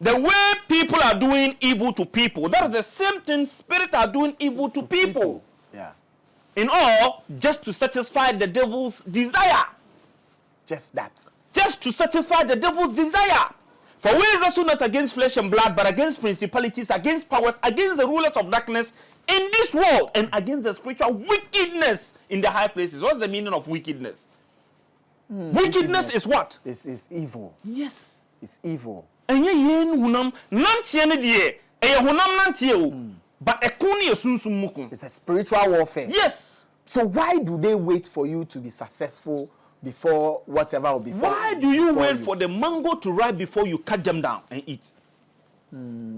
The way people are doing evil to people, that is the same thing spirits are doing evil to people. Yeah. In all, just to satisfy the devil's desire. Just that. Just to satisfy the devil's desire. For we wrestle not against flesh and blood, but against principalities, against powers, against the rulers of darkness in this world, and against the spiritual wickedness in the high places. What's the meaning of wickedness? Wickedness is what? It's evil. Yes. It's evil. But it's a spiritual warfare. Yes. So why do they wait for you to be successful before whatever will be? Why do you wait for the mango to ripe before you cut them down and eat?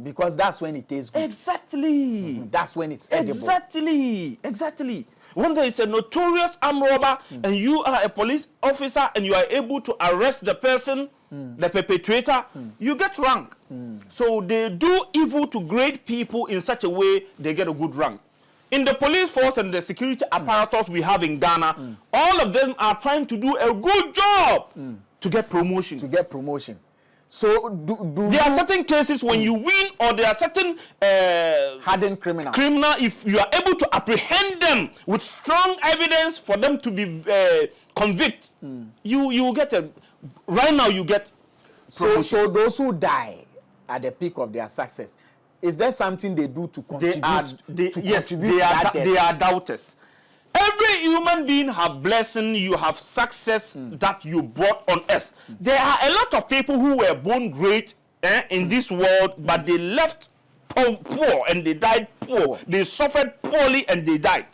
Because that's when it tastes good. Exactly. That's when it's edible. Exactly. When there is a notorious armed robber and you are a police officer and you are able to arrest the person, the perpetrator, you get rank. So they do evil to great people in such a way they get a good rank. In the police force and the security apparatus we have in Ghana, all of them are trying to do a good job to get promotion. So there are certain cases when you win, or there are certain hardened criminal, if you are able to apprehend them with strong evidence for them to be convicted, you get a right now you get promotion. So those who die at the peak of their success, is there something they do to contribute? They are doubters. Every human being have blessing, you have success that you brought on earth. There are a lot of people who were born great in this world, but they left poor and they died poor. They suffered poorly and they died.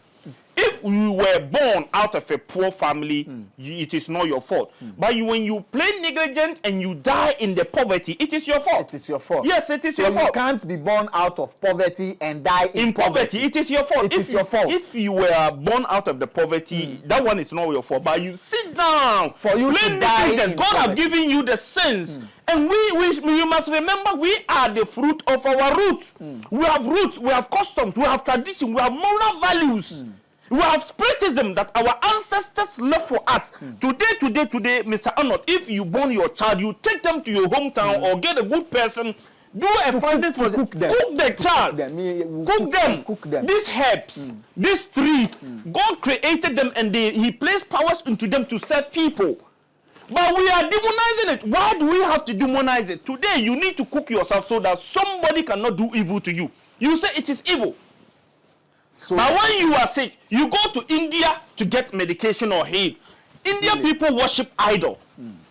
If you were born out of a poor family, it is not your fault. But when you play negligent and you die in the poverty, it is your fault. It is your fault. Yes, it is your fault. You can't be born out of poverty and die in poverty. It is your fault. It is your fault. If you were born out of the poverty, that one is not your fault. But you sit down for you to die. God has given you the sense. And you must remember, we are the fruit of our roots. We have roots, we have customs, we have tradition, we have moral values. We have spiritism that our ancestors left for us. Today, Mr. Arnold, if you born your child, you take them to your hometown or get a good person, do a finding for them. Cook the child. Cook them. These herbs, these trees, God created them and He placed powers into them to serve people. But we are demonizing it. Why do we have to demonize it? Today, you need to cook yourself so that somebody cannot do evil to you. You say it is evil. So, but when you are sick, you go to India to get medication or heal. India people worship idol.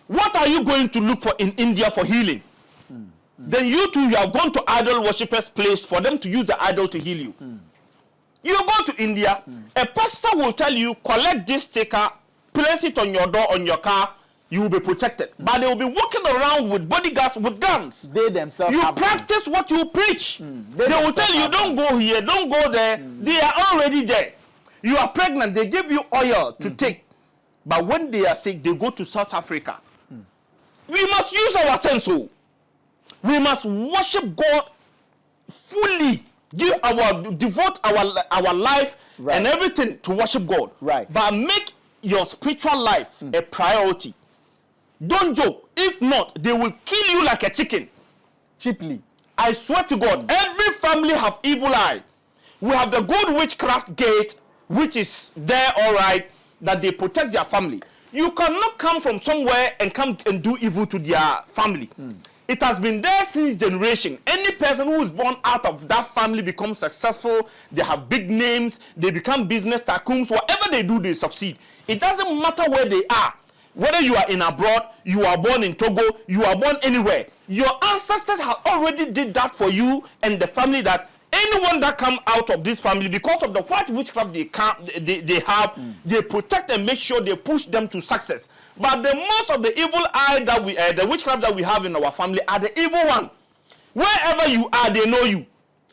What are you going to look for in India for healing? Then you too, you have gone to idol worshippers' place for them to use the idol to heal you. You go to India, a pastor will tell you, collect this sticker, place it on your door, on your car, you will be protected. But they will be walking around with bodyguards with guns. They themselves you practice what you preach. They will tell you, don't go here, don't go there. They are already there. You are pregnant, they give you oil to take. But when they are sick, they go to South Africa. We must use our sense. We must worship God fully. Devote our life and everything to worship God. But make your spiritual life a priority. Don't joke. If not, they will kill you like a chicken. Cheaply. I swear to God, every family have evil eye. We have the good witchcraft gate, which is there, all right, that they protect their family. You cannot come from somewhere and come and do evil to their family. It has been there since generation. Any person who is born out of that family becomes successful. They have big names. They become business tycoons. Whatever they do, they succeed. It doesn't matter where they are. Whether you are in abroad, you are born in Togo, you are born anywhere. Your ancestors have already did that for you and the family, that anyone that come out of this family, because of the white witchcraft they have, they protect and make sure they push them to success. But the most of the evil eye that the witchcraft that we have in our family are the evil one. Wherever you are, they know you.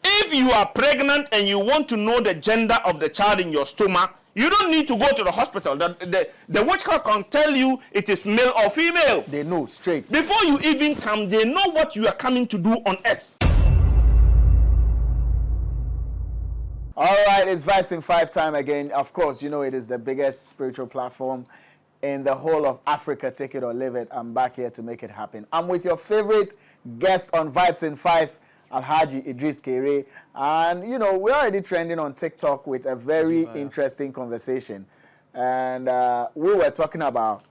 If you are pregnant and you want to know the gender of the child in your stomach, you don't need to go to the hospital. The witchcraft can tell you it is male or female. They know straight. Before you even come, they know what you are coming to do on earth. All right, it's Vibes in 5 time again. Of course, you know it is the biggest spiritual platform in the whole of Africa. Take it or leave it. I'm back here to make it happen. I'm with your favorite guest on Vibes in 5, Alhaji Idris Keere. And, you know, we're already trending on TikTok with a very interesting conversation. And we were talking about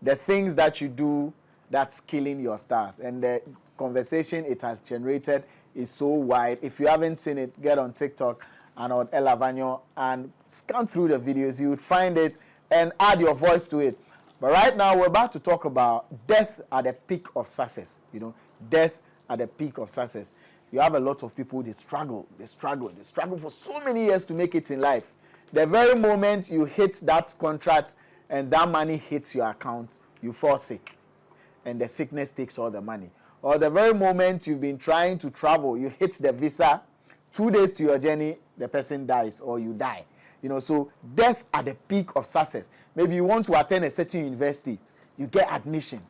the things that you do that's killing your stars. And the conversation it has generated is so wide. If you haven't seen it, get on TikTok and on Elavanyo and scan through the videos. You would find it and add your voice to it. But right now, we're about to talk about death at the peak of success. You know, death at the peak of success. You have a lot of people, they struggle for so many years to make it in life. The very moment you hit that contract and that money hits your account, you fall sick. And the sickness takes all the money. Or the very moment you've been trying to travel, you hit the visa, 2 days to your journey, the person dies or you die. You know, so death at the peak of success. Maybe you want to attend a certain university, you get admission.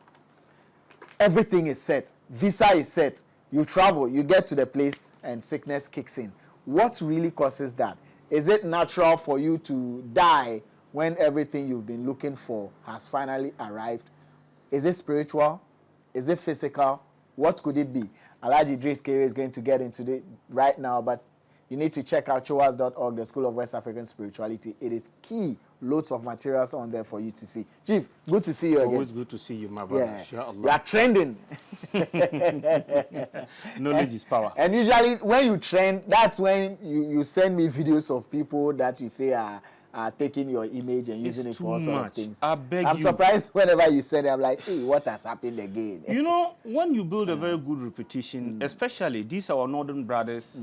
Everything is set, visa is set, you travel, you get to the place and sickness kicks in. What really causes that? Is it natural for you to die when everything you've been looking for has finally arrived? Is it spiritual? Is it physical? What could it be? Alhaji Idris Keere is going to get into it right now, but you need to check out choas.org, the School of West African Spirituality. It is key. Loads of materials on there for you to see. Chief, good to see you again. Always good to see you, my brother. Yeah. You are trending. Knowledge is power. And usually when you trend, that's when you send me videos of people that you say are taking your image and using it for all sorts of things. I'm surprised whenever you say it, I'm like, hey, what has happened again? You know, when you build a very good reputation, especially these are our northern brothers,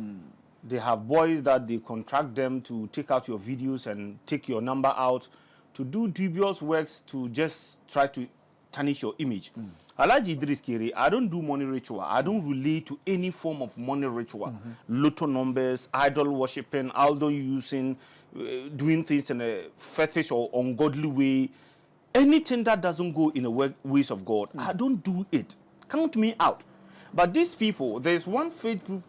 they have boys that they contract them to take out your videos and take your number out, to do dubious works to just try to tarnish your image. Alhaji Idris Keere, I don't do money ritual. I don't relate to any form of money ritual. Lotto numbers, idol worshipping, idol using, doing things in a fetish or ungodly way. Anything that doesn't go in the ways of God, I don't do it. Count me out. But these people, there's one Facebook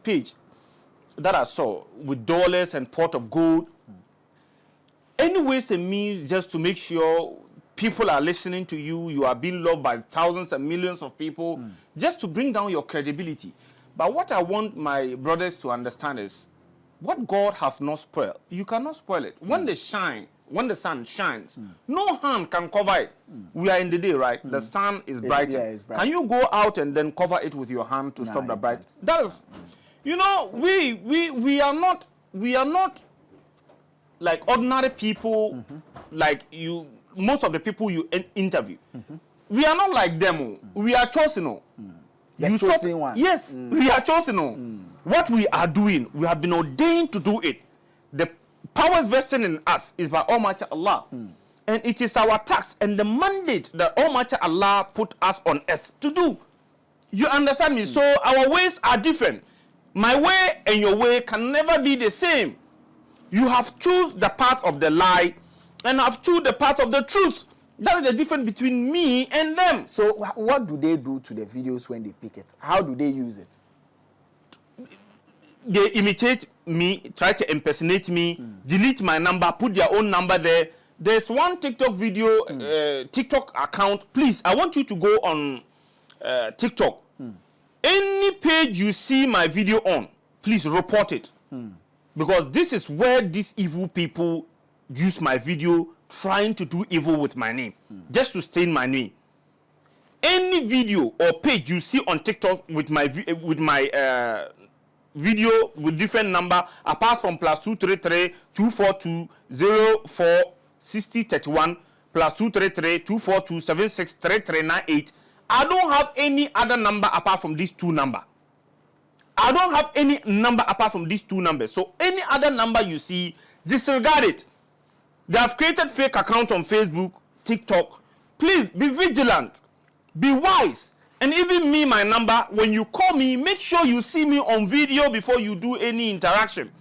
page that I saw with dollars and pot of gold. Anyways, to me, just to make sure people are listening to you, you are being loved by thousands and millions of people, just to bring down your credibility. But what I want my brothers to understand is, what God has not spoiled, you cannot spoil it. When the sun shines, no hand can cover it. We are in the day, right? The sun is bright. It's bright. Can you go out and then cover it with your hand to stop the bright? That is, you know, we are not like ordinary people, like you. Most of the people you interview, we are not like them. We are chosen. The chosen one. Yes, we are chosen. What we are doing, we have been ordained to do it. The powers vested in us is by Almighty Allah. And it is our task and the mandate that Almighty Allah put us on earth to do. You understand me? So our ways are different. My way and your way can never be the same. You have chosen the path of the lie and I've chosen the path of the truth. That is the difference between me and them. So what do they do to the videos when they pick it? How do they use it? They imitate me, try to impersonate me, delete my number, put their own number there. There's one TikTok video, TikTok account. Please, I want you to go on TikTok. Any page you see my video on, please report it. Because this is where these evil people use my video trying to do evil with my name, just to stain my name. Any video or page you see on TikTok with my video with different number, apart from +233 242 04 60 31 +233 242 76 3398. I don't have any other number apart from these two numbers. I don't have any number apart from these two numbers. So any other number you see, disregard it. They have created fake account on Facebook, TikTok. Please be vigilant, be wise. And even me, my number, when you call me, make sure you see me on video before you do any interaction.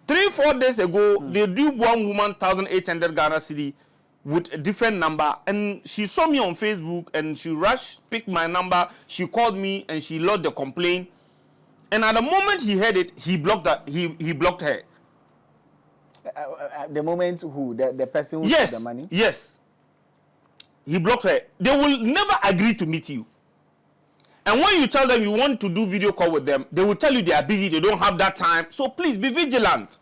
3-4 days ago, they do one woman 1,800 Ghana cedi with a different number, and she saw me on Facebook and she rushed, picked my number, she called me and she lodged the complaint. And at the moment he heard it, he blocked that. He blocked her. The moment who the person who took the money? Yes. He blocked her. They will never agree to meet you. And when you tell them you want to do video call with them, they will tell you they are busy, they don't have that time. So please be vigilant.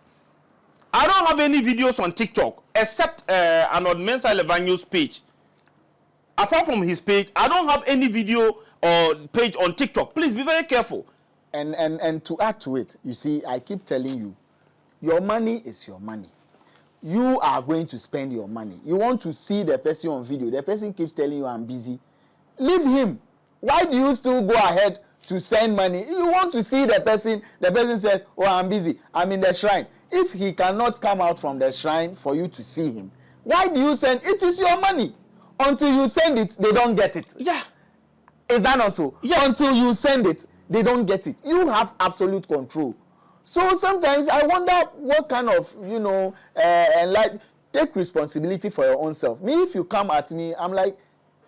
I don't have any videos on TikTok except Arnold Elavanyo's page. Apart from his page, I don't have any video or page on TikTok. Please be very careful. And to add to it, you see, I keep telling you, your money is your money. You are going to spend your money. You want to see the person on video. The person keeps telling you, I'm busy. Leave him. Why do you still go ahead to send money? You want to see the person says, oh, I'm busy. I'm in the shrine. If he cannot come out from the shrine for you to see him, why do you send? It is your money. Until you send it, they don't get it. Yeah. Is that not so? Yeah. Until you send it, they don't get it. You have absolute control. So sometimes I wonder what kind of, take responsibility for your own self. Me, if you come at me, I'm like,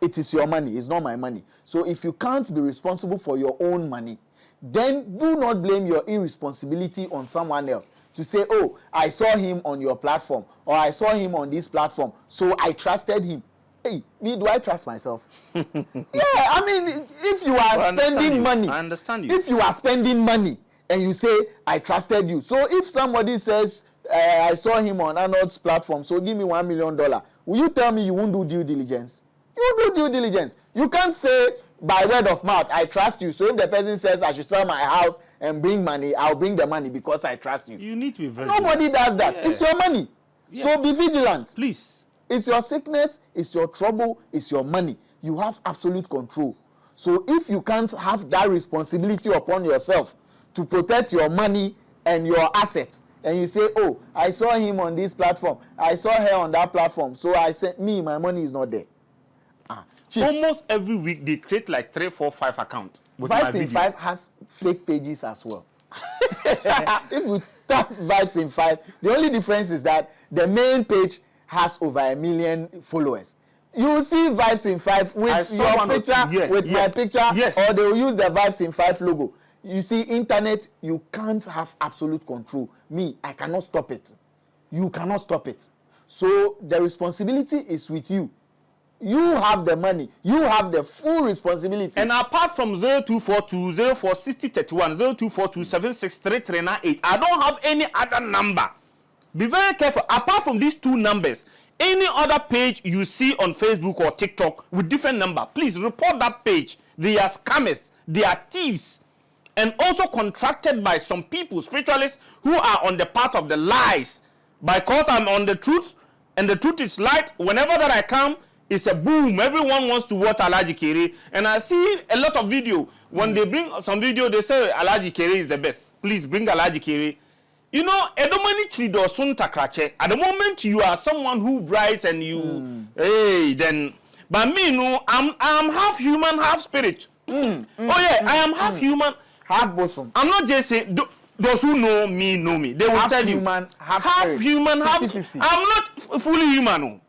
it is your money, it's not my money. So if you can't be responsible for your own money, then do not blame your irresponsibility on someone else. To say, oh, I saw him on your platform, or I saw him on this platform, so I trusted him. Hey, me, do I trust myself? Yeah, I mean, if you are spending money, I understand you. If you are spending money and you say, I trusted you. So if somebody says, I saw him on Arnold's platform, so give me $1 million, will you tell me you won't do due diligence? You do due diligence. You can't say by word of mouth, I trust you. So if the person says I should sell my house and bring money, I'll bring the money because I trust you. You need to be very Nobody does that. Yeah. It's your money. Yeah. So be vigilant. Please. It's your sickness, it's your trouble, it's your money. You have absolute control. So if you can't have that responsibility upon yourself to protect your money and your assets, and you say, oh, I saw him on this platform, I saw her on that platform, so I said, my money is not there. Chief, almost every week they create like 3, 4, 5 accounts with my Vibes in video. 5 has fake pages as well. If you tap Vibes in 5, the only difference is that the main page has over 1 million followers. You will see Vibes in 5 with your picture, my picture, or they will use the Vibes in 5 logo. You see, internet, you can't have absolute control. Me, I cannot stop it. You cannot stop it. So the responsibility is with you. You have the money. You have the full responsibility. And apart from 0242 046031 0242 763398, I don't have any other number. Be very careful. Apart from these 2 numbers, any other page you see on Facebook or TikTok with different number, please report that page. They are scammers. They are thieves. And also contracted by some people, spiritualists, who are on the part of the lies. Because I'm on the truth, and the truth is light. Whenever that I come, it's a boom. Everyone wants to watch Idris Keere. And I see a lot of video. When they bring some video, they say Idris Keere is the best. Please bring Idris Keere. You know, at the moment you are someone who writes and you, hey, then, but me, no, I'm half human, half spirit. Oh yeah, I am half human, half bosom. I'm not just saying, those who know me. They will half tell human, you. half human, 50-50. I'm not fully human. No.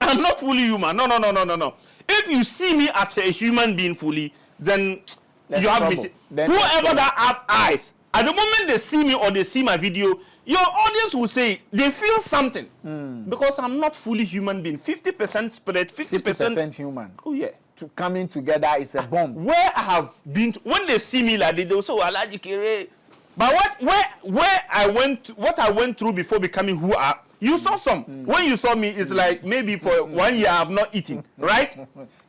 I'm not fully human. No. If you see me as a human being fully, then you have missed it. Whoever that have eyes, at the moment they see me or they see my video, your audience will say they feel something. Because I'm not fully human being. 50% spirit, 50% human. Oh yeah. Coming together is a bomb. Where I have been, when they see me like they will say, Idris Keere. But what I went through before becoming who I, you saw some. When you saw me, it's like maybe for 1 year I have not eaten, right?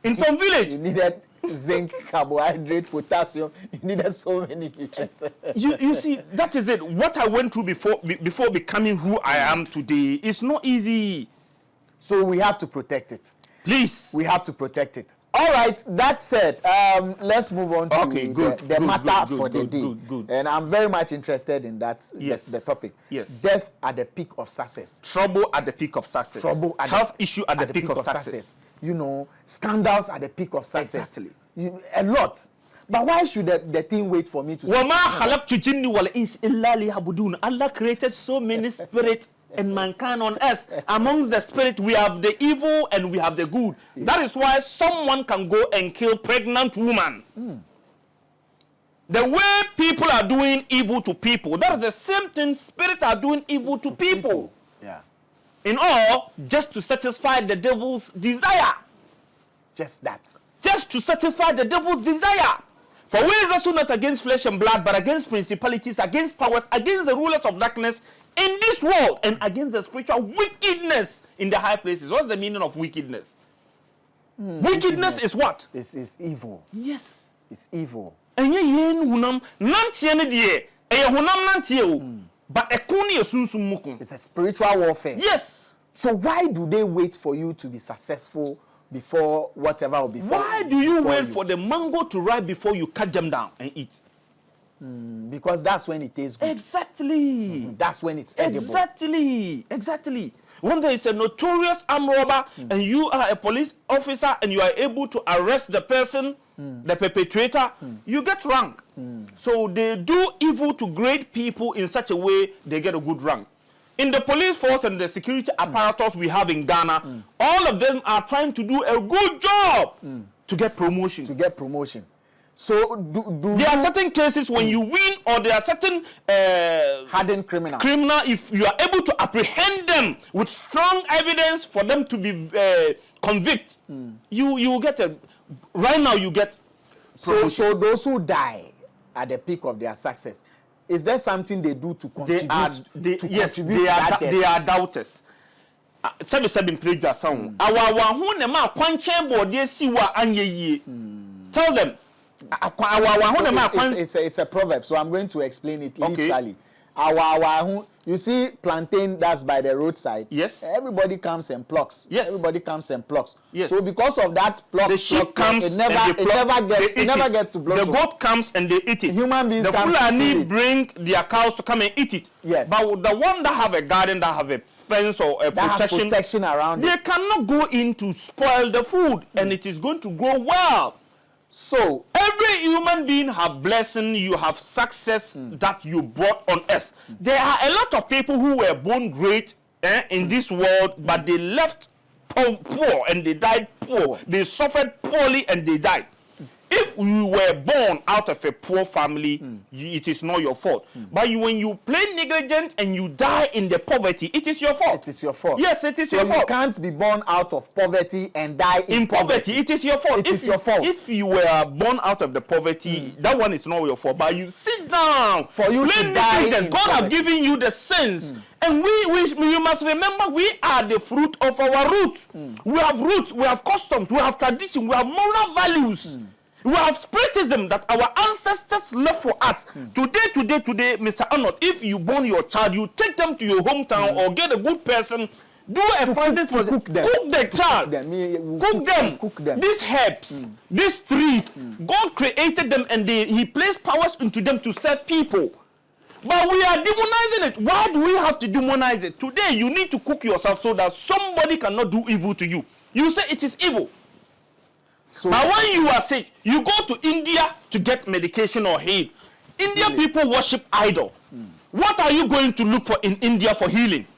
In some village. You needed zinc, carbohydrate, potassium. You needed so many nutrients. you see, that is it. What I went through before becoming who I am today is not easy. So we have to protect it. Please. We have to protect it. All right, that said, let's move on to the matter for the day. Good. And I'm very much interested in that, yes. the topic. Yes. Death at the peak of success. Trouble at the peak of success. Health issue at the peak of success. You know, scandals at the peak of success. Exactly. A lot. But why should the thing wait for me to Allah created so many spirits and mankind on earth. Amongst the spirit, we have the evil and we have the good. Yeah. That is why someone can go and kill pregnant woman. The way people are doing evil to people, that is the same thing spirits are doing evil to people. Yeah. In all, just to satisfy the devil's desire. Just that. Just to satisfy the devil's desire. For we wrestle not against flesh and blood, but against principalities, against powers, against the rulers of darkness in this world, and against the spiritual wickedness in the high places. What's the meaning of wickedness? Wickedness is what? It's evil. Yes. It's evil. But it's a spiritual warfare. Yes. So why do they wait for you to be successful before whatever will be? Why do you wait for the mango to ripe before you cut them down and eat? Because that's when it tastes good. Exactly. That's when it's edible. Exactly. When there is a notorious armed robber and you are a police officer and you are able to arrest the person, the perpetrator, you get rank. So they do evil to great people in such a way they get a good rank. In the police force and the security apparatus we have in Ghana, all of them are trying to do a good job to get promotion. So there are certain cases when you win, or there are certain hardened criminal, if you are able to apprehend them with strong evidence for them to be convicted, you get a, right now you get promotion. So those who die at the peak of their success, is there something they do to contribute? They are doubters. Tell them. It's a proverb, so I'm going to explain it literally. You see plantain that's by the roadside. Yes. Everybody comes and plucks. Yes. Everybody comes and plucks. Yes. So because of that pluck, the sheep comes it never gets to blossom. The goat comes and they eat it. Human beings the Fulani bring their cows to come and eat it. Yes. But the one that have a garden, that have a fence or a protection around they it, cannot go in to spoil the food, and it is going to grow well. So every human being have blessing, you have success that you brought on earth. There are a lot of people who were born great in this world, but they left poor and they died poor. They suffered poorly and they died. If you were born out of a poor family, it is not your fault. But when you play negligent and you die in the poverty, it is your fault. It is your fault. Yes, it is your fault. You can't be born out of poverty and die in poverty. It is your fault. It is your fault. If you were born out of the poverty, that one is not your fault. But you sit down for you to die. God has given you the sense. And you must remember, we are the fruit of our roots. We have roots, we have customs, we have tradition, we have moral values. We have spiritism that our ancestors left for us. Today, Mr. Arnold, if you born your child, you take them to your hometown or get a good person, do a finding for them. Cook the child. Cook them. These herbs, these trees, God created them and He placed powers into them to serve people. But we are demonizing it. Why do we have to demonize it? Today, you need to cook yourself so that somebody cannot do evil to you. You say it is evil. So, but when you are sick, you go to India to get medication or heal. Indian people worship idol. What are you going to look for in India for healing?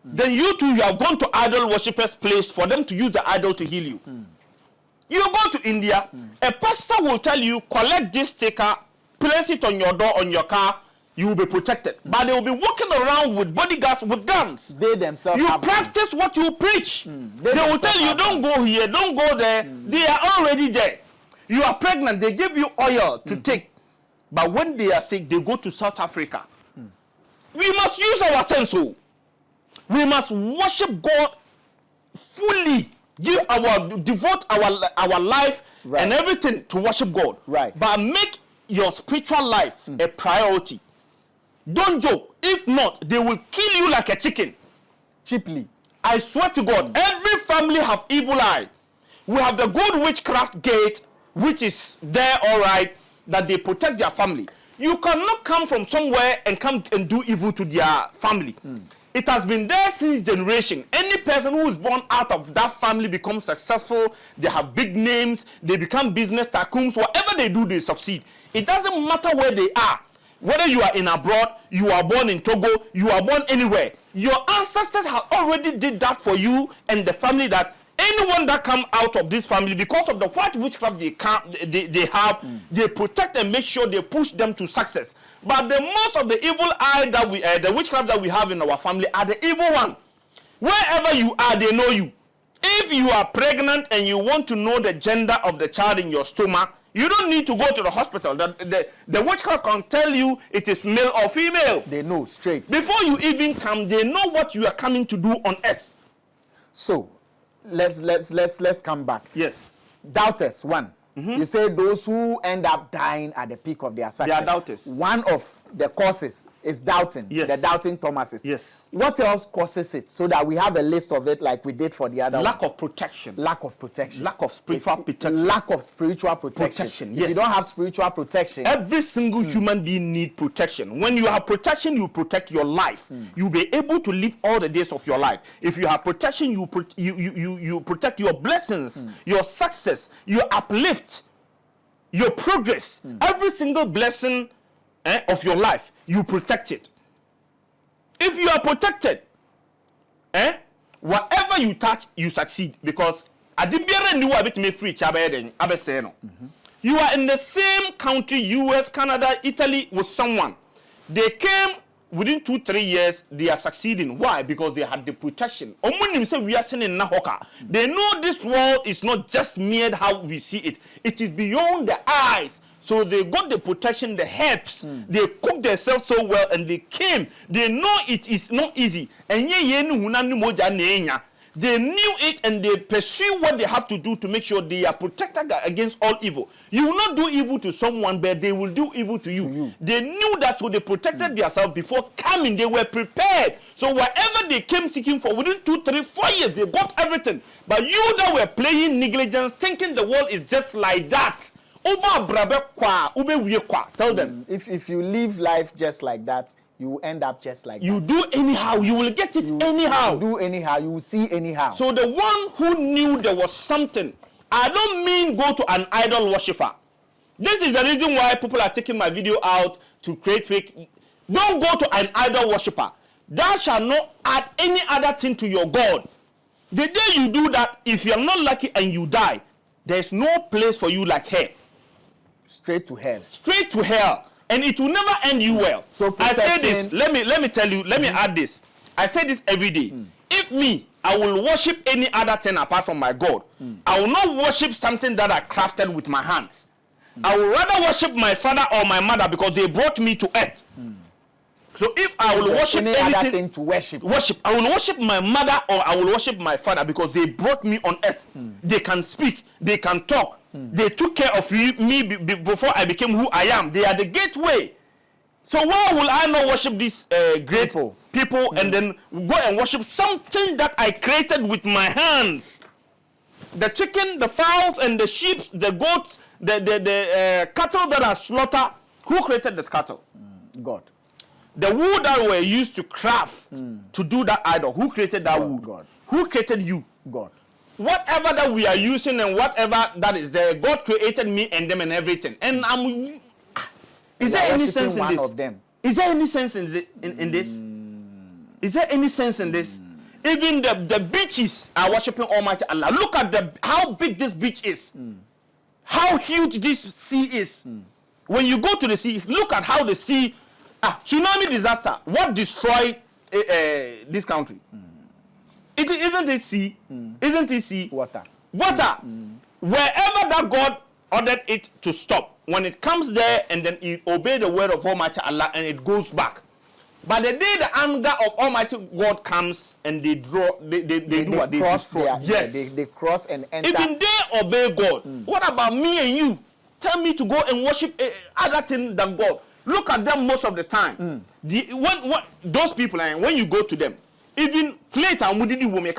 Then you too, you have gone to idol worshippers' place for them to use the idol to heal you. You go to India, a pastor will tell you, collect this sticker, place it on your door, on your car, you will be protected. But they will be walking around with bodyguards with guns. They themselves you practice what you preach. They will tell you, don't go here, don't go there. They are already there. You are pregnant, they give you oil to take. But when they are sick, they go to South Africa. We must use our sense. We must worship God fully. Devote our life and everything to worship God. But make your spiritual life a priority. Don't joke. If not, they will kill you like a chicken. Cheaply. I swear to God, every family have evil eye. We have the good witchcraft gate, which is there, all right, that they protect their family. You cannot come from somewhere and come and do evil to their family. It has been there since generation. Any person who is born out of that family becomes successful. They have big names. They become business tycoons. Whatever they do, they succeed. It doesn't matter where they are. Whether you are in abroad, you are born in Togo, you are born anywhere. Your ancestors have already did that for you and the family, that anyone that come out of this family, because of the white witchcraft they have, they protect and make sure they push them to success. But the most of the evil eye that the witchcraft that we have in our family are the evil one. Wherever you are, they know you. If you are pregnant and you want to know the gender of the child in your stomach, You don't need to go to the hospital. The witchcraft can tell you it is male or female. They know straight. Before you even come, they know what you are coming to do on earth. So, let's come back. Yes. Doubters, one. You say those who end up dying at the peak of their success. They are doubters. One of the causes is doubting. Yes. The doubting Thomases. Yes. What else causes it? So that we have a list of it like we did for the other Lack one. of protection. Lack of protection. Lack of spiritual protection. Lack of spiritual protection. Yes. If you don't have spiritual protection. Every single human being needs protection. When you have protection, you protect your life. You'll be able to live all the days of your life. If you have protection, you protect your blessings, your success, your uplift, your progress. Every single blessing of your life, you protect it. If you are protected, whatever you touch, you succeed. Because you are in the same country, US, Canada, Italy, with someone. They came within 2-3 years, they are succeeding. Why? Because they had the protection. They know this world is not just mere how we see it. It is beyond the eyes. So they got the protection, the herbs. They cooked themselves so well and they came. They know it is not easy. And they knew it and they pursue what they have to do to make sure they are protected against all evil. You will not do evil to someone, but they will do evil to you. They knew that, so they protected themselves before coming. They were prepared. So whatever they came seeking for, within 2, 3, 4 years, they got everything. But you that were playing negligence, thinking the world is just like that. Tell them. If you live life just like that, you will end up just like you that. do anyhow, you will get it anyhow. You do anyhow, you will see anyhow. So the one who knew there was something, I don't mean go to an idol worshiper. This is the reason why people are taking my video out to create fake. Don't go to an idol worshiper. Thou shalt not add any other thing to your God. The day you do that, if you are not lucky and you die, there's no place for you like hell. Straight to hell. Straight to hell. And it will never end you well. So I say this, let me tell you, let me add this. I say this every day. If me, I will worship any other thing apart from my God. I will not worship something that I crafted with my hands. I will rather worship my father or my mother because they brought me to earth. So if I will worship anything, other thing to worship, I will worship my mother or I will worship my father because they brought me on earth. They can speak, they can talk. They took care of me before I became who I am. They are the gateway. So why will I not worship these great people and then go and worship something that I created with my hands? The chicken, the fowls, and the sheep, the goats, the cattle that are slaughtered. Who created the cattle? God. The wood that were used to craft to do that idol. Who created that wood? God. Who created you? God. Whatever that we are using and whatever that is there, God created me and them and everything. And is there any sense in this? Of them. Is there any sense in this? Is there any sense in this? Even the beaches are worshiping Almighty Allah. Look at how big this beach is. How huge this sea is. When you go to the sea, look at how the sea, tsunami disaster, what destroyed this country? Isn't it sea? Isn't it sea? Water. Water. Wherever that God ordered it to stop, when it comes there and then it obey the word of Almighty Allah and it goes back. But the day the anger of Almighty God comes and they do what? They destroy. Yes. They cross and enter. Even they obey God. What about me and you? Tell me to go and worship other thing than God. Look at them most of the time. Those people, when you go to them, even plate and mudidi woman,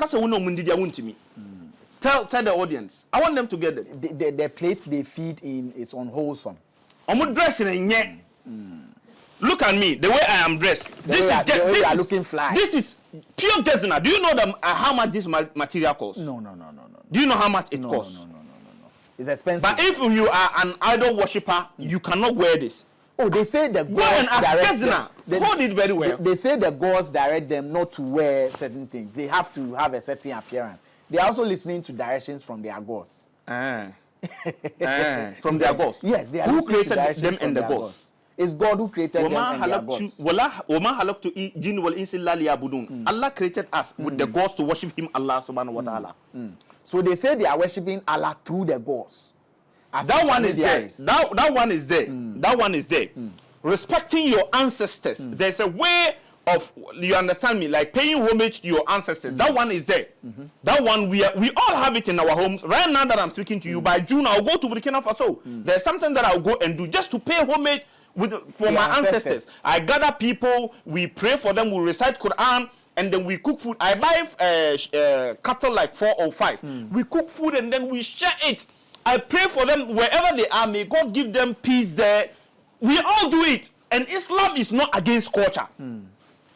tell the audience. I want them to get it. The plate they feed in is unwholesome. I'm dressed in Look at me, the way I am dressed. This is looking fly. This is pure designer. Do you know how much this material costs? No. Do you know how much it costs? No. It's expensive. But if you are an idol worshipper, you cannot wear this. Oh, they say the gods direct them. Hold it very well. They say the gods direct them not to wear certain things. They have to have a certain appearance. They are also listening to directions from their gods. From their gods? Yes, they are who listening to created them and the gods? It's God who created them and their gods. Allah created us with the gods to worship Him, Allah subhanahu wa ta'ala. So they say they are worshiping Allah through the gods. That one is there. That one is there. That one is there. Respecting your ancestors. There's a way of, you understand me, like paying homage to your ancestors. That one is there. That one we all have it in our homes. Right now that I'm speaking to you, by June I'll go to Burkina Faso. There's something that I'll go and do just to pay homage for my ancestors. I gather people, we pray for them, we recite Quran, and then we cook food. I buy cattle like 4 or 5. We cook food and then we share it. I pray for them wherever they are. May God give them peace there. We all do it. And Islam is not against culture.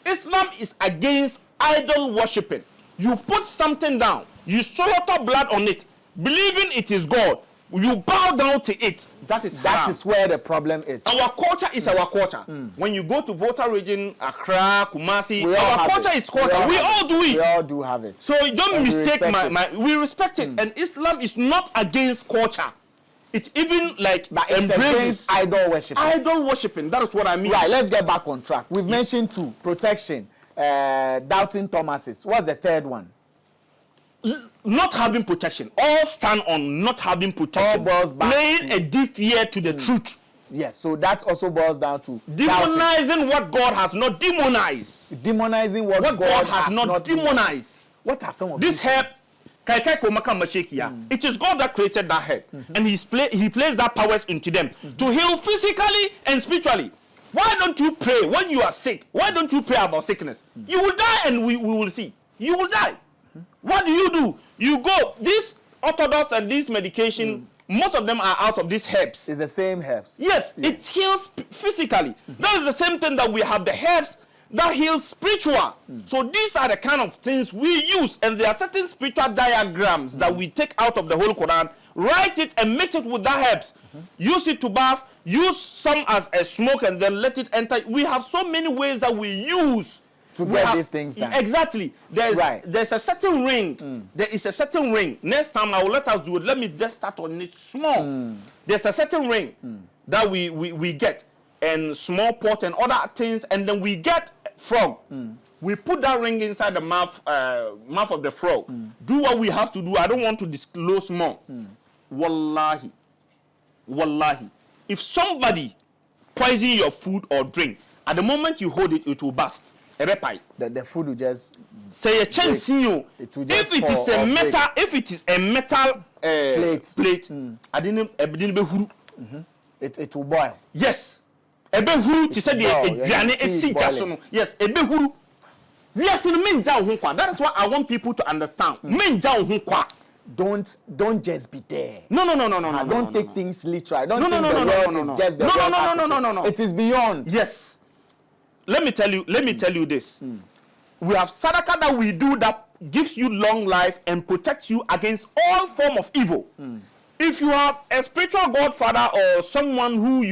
Islam is against idol worshipping. You put something down. You slaughter blood on it. Believing it is God. You bow down to it. That is where the problem is. Our culture is our culture. When you go to Volta region, Accra, Kumasi, our culture is culture. We all do it. We all do have it. So don't mistake we respect it. And Islam is not against culture. It even like embraces idol worshiping. Idol worshiping. That is what I mean. Right, let's get back on track. We've mentioned 2. Protection, doubting Thomases. What's the third one? Not having protection. All stand on not having protection. All boils back playing a deaf ear to the truth. Yes, so that also boils down to demonizing what God has not demonized. Demonizing what God has not demonized. What are some of this herb? It is God that created that herb, and He placed that powers into them to heal physically and spiritually. Why don't you pray when you are sick? Why don't you pray about sickness? You will die, and we will see. You will die. What do? You go, this orthodox and this medication, most of them are out of these herbs. It's the same herbs. Yes, it heals physically. That is the same thing that we have the herbs that heal spiritual. So these are the kind of things we use, and there are certain spiritual diagrams that we take out of the whole Quran, write it and mix it with the herbs. Use it to bath, use some as a smoke and then let it enter. We have so many ways that we use to get these things done. Exactly. There's a certain ring. There is a certain ring. Next time I will let us do it. Let me just start on it small. There's a certain ring that we get, and small pot and other things, and then we get frog. We put that ring inside the mouth of the frog. Do what we have to do. I don't want to disclose more. Wallahi. If somebody poison your food or drink, at the moment you hold it, it will burst. The food will just say a chance you. If it is a metal plate, it will boil. Yes. Ebehuru to say the yes, ebehuru. Yes, that is what I want people to understand. Don't just be there. No. Don't take things literal. Don't think the world is just the world. No. It is beyond. Yes. Let me tell you this. We have sadaqah that we do that gives you long life and protects you against all form of evil. If you have a spiritual godfather or someone who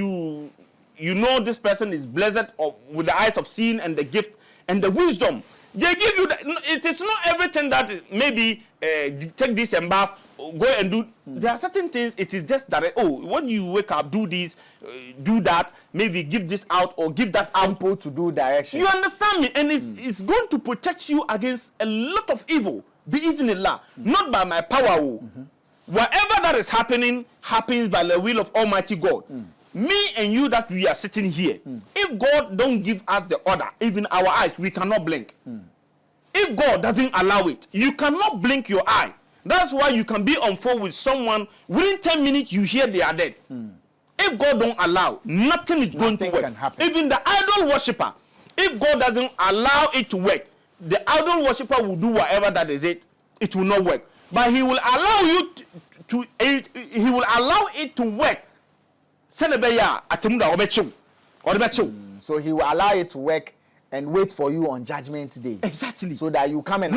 you know this person is blessed with the eyes of seeing and the gift and the wisdom, they give you it is not everything that maybe take this and bath, go and do. There are certain things, it is just that, when you wake up, do this, do that, maybe give this out or give that simple to do direction. You understand me? And it's going to protect you against a lot of evil. Be iznillah, not by my power. Whatever that is happening, happens by the will of Almighty God. Me and you that we are sitting here, if God don't give us the order, even our eyes, we cannot blink. If God doesn't allow it, you cannot blink your eye. That's why you can be on phone with someone, within 10 minutes you hear they are dead. If God don't allow, nothing is going to work. Even the idol worshipper, if God doesn't allow it to work, the idol worshipper will do whatever that is it will not work. But he will allow you he will allow it to work. So he will allow it to work and wait for you on Judgment Day. Exactly. So that you come and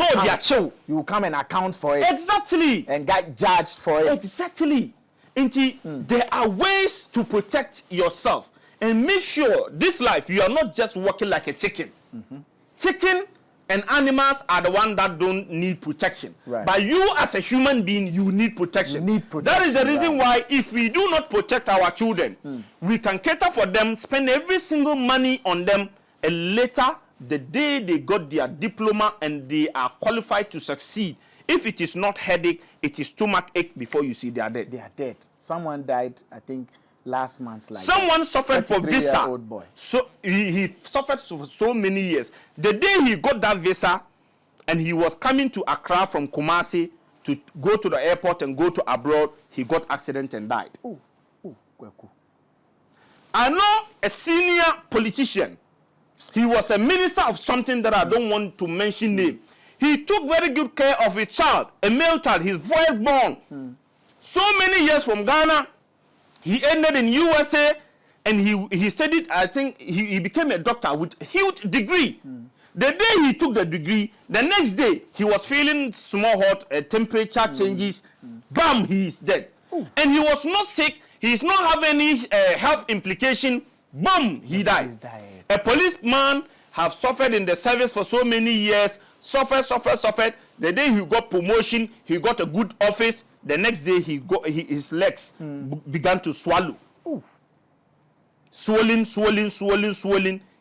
you come and account for it. Exactly. And get judged for it. Exactly. There are ways to protect yourself and make sure this life you are not just walking like a chicken. Chicken and animals are the ones that don't need protection. Right. But you as a human being, you need protection. That is the reason why if we do not protect our children, we can cater for them, spend every single money on them, and later, the day they got their diploma and they are qualified to succeed, if it is not headache, it is stomach ache before you see they are dead. They are dead. Someone died, I think, last month. Like someone suffered for visa. Old boy. So he suffered for so many years. The day he got that visa, and he was coming to Accra from Kumasi to go to the airport and go to abroad, he got accident and died. Ooh. I know a senior politician. He was a minister of something that I don't want to mention name. He took very good care of his child, a male child, his firstborn. So many years from Ghana, he ended in USA, and he studied, I think, he became a doctor with a huge degree. The day he took the degree, the next day, he was feeling small hot, temperature changes, bam, he is dead. And he was not sick, he is not having any health implication, boom, he died. A policeman have suffered in the service for so many years, suffered. The day he got promotion, he got a good office. The next day his legs began to swallow. Swollen.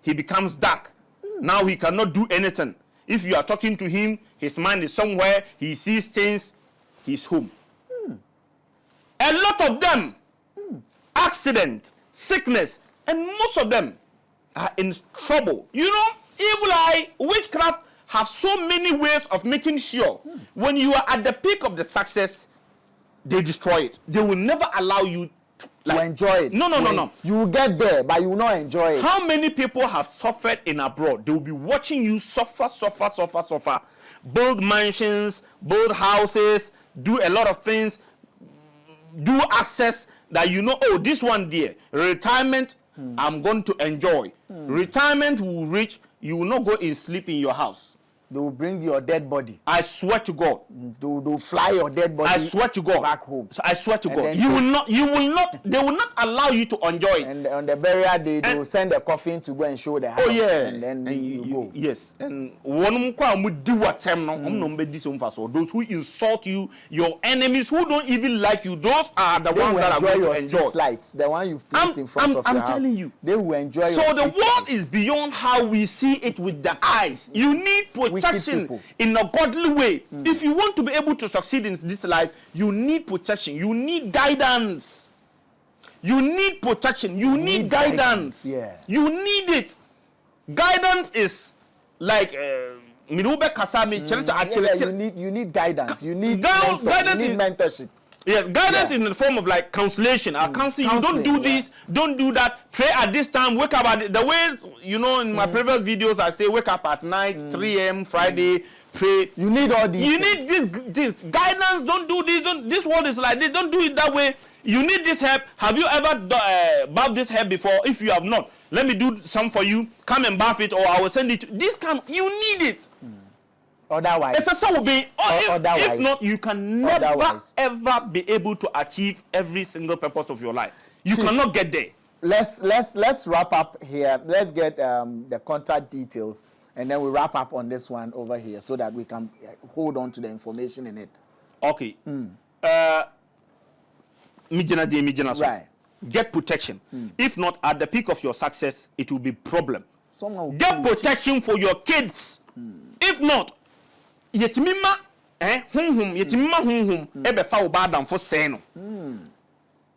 He becomes dark. Now he cannot do anything. If you are talking to him, his mind is somewhere. He sees things. He's home. A lot of them, accident, sickness, and most of them are in trouble. You know, evil eye, witchcraft have so many ways of making sure when you are at the peak of the success, they destroy it. They will never allow you to enjoy it. No. You will get there, but you will not enjoy it. How many people have suffered in abroad? They will be watching you suffer. Build mansions, build houses, do a lot of things, do access that you know, oh, this one there, retirement, I'm going to enjoy. Retirement will reach, you will not go and sleep in your house. They will bring your dead body. I swear to God. They will fly your dead body. I swear to God. Back home. So I swear to God. They will not, they will not allow you to enjoy it. And on the burial day, they will send a coffin to go and show the house. Oh yeah. And then you go. Yes. And one those who insult you, your enemies who don't even like you, those are the ones that are going to enjoy street lights, the one you've placed in front of your house. I'm telling you. They will enjoy your So the world is beyond how we see it with the eyes. You need protection in a godly way. If you want to be able to succeed in this life, you need protection. You need guidance. You need protection. You need guidance. Yeah. You need it. Guidance is like you need guidance. You need mentorship. Yes, guidance in the form of like cancellation. I'll counsel you. Don't do this. Don't do that. Pray at this time. Wake up at the way you know in my previous videos. I say wake up at night, 3 a.m. Friday. Pray. You need all these. You need this guidance. Don't do this. This world is like this. Don't do it that way. You need this help. Have you ever bathed this help before? If you have not, let me do some for you. Come and bath it, or I will send it. This you need it. Otherwise, if not, you can never ever be able to achieve every single purpose of your life. You cannot get there. Let's wrap up here. Let's get the contact details, and then we wrap up on this one over here so that we can hold on to the information in it. Okay. Right. Get protection. If not, at the peak of your success, it will be problem. Get protection for your kids. If not, yetimima ebefa ubadam for seno.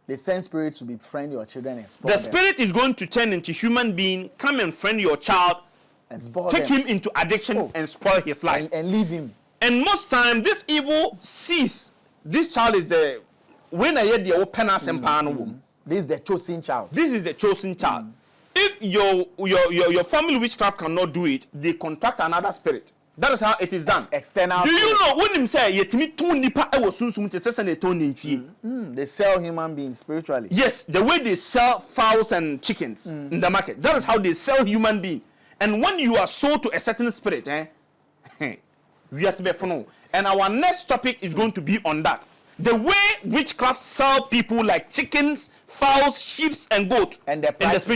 The same spirit to befriend your children and spoil them. The spirit is going to turn into human being, come and friend your child, and spoil take him into addiction and spoil his life. And leave him. And most time, this evil sees this child is the when I hear the open and this is the chosen child. This is the chosen child. If your family witchcraft cannot do it, they contract another spirit. That is how it is done. External. Do you know when him say yetimi ton nipa e wo sunsun te sese na ton nintwie? They sell human beings spiritually. Yes, the way they sell fowls and chickens in the market. That is how they sell human being. And when you are sold to a certain spirit, we are for. And our next topic is going to be on that. The way witchcraft sell people like chickens, fowls, sheep, and goat, and the prices,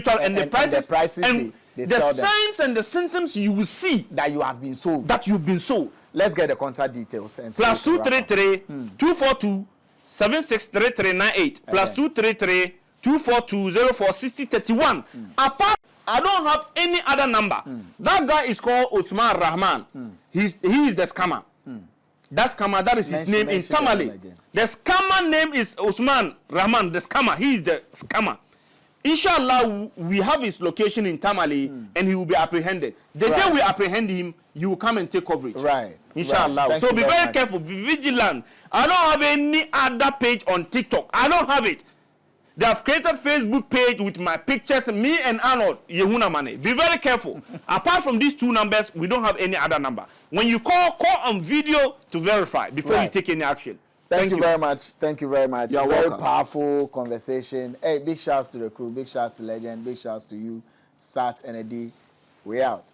and the signs and the symptoms you will see that you have been sold. That you've been sold. Let's get the contact details. And plus 233-242-763398. Plus 233-242-046031. Apart, I don't have any other number. That guy is called Usman Rahman. He is the scammer. That scammer, that is his name in Tamale. The scammer name is Usman Rahman, the scammer. He is the scammer. Inshallah, we have his location in Tamale and he will be apprehended. The day we apprehend him, you will come and take coverage. Right. Inshallah. Right. So be very careful, be vigilant. I don't have any other page on TikTok. I don't have it. They have created a Facebook page with my pictures, me and Arnold, Yehuna Mane. Be very careful. Apart from these 2 numbers, we don't have any other number. When you call on video to verify before you take any action. Thank you very much. Thank you very much. You're very welcome. Powerful conversation. Hey, big shouts to the crew. Big shouts to Legend. Big shouts to you, Sat and Eddie. We out.